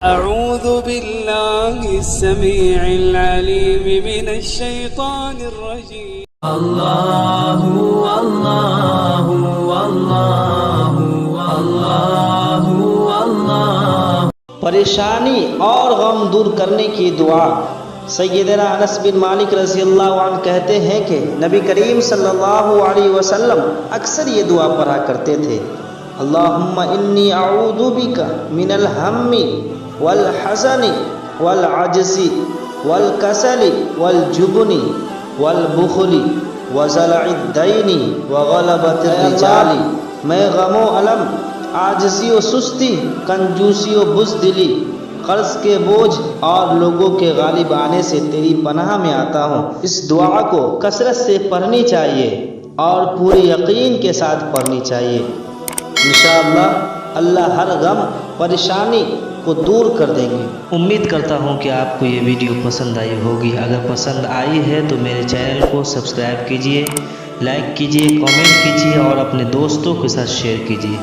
أعوذ بالله السميع العليم من الشيطان الرجيم. الله الله الله الله الله. پریشانی اور غم دور کرنے کی دعا. سیدنا انس بن مالک رضی اللہ عنہ کہتے ہیں کہ نبی کریم صلی اللہ علیہ وسلم اکثر یہ دعا پڑھا کرتے تھے: اللہم انی اعوذ بک من الہم والحزن والعجز والکسل والجبن والبخل وزلع الدین وغلبۃ الرجال. میں غم و الم، عاجزی و سستی، کنجوسی و بزدلی، قرض کے بوجھ اور لوگوں کے غالب آنے سے تیری پناہ میں آتا ہوں. اس دعا کو کثرت سے پڑھنی چاہیے اور پورے یقین کے ساتھ پڑھنی چاہیے. انشاءاللہ اللہ ہر غم پریشانی کو دور کر دیں گے. امید کرتا ہوں کہ آپ کو یہ ویڈیو پسند آئی ہوگی. اگر پسند آئی ہے تو میرے چینل کو سبسکرائب کیجیے، لائک کیجیے، کامنٹ کیجیے اور اپنے دوستوں کے ساتھ شیئر کیجیے.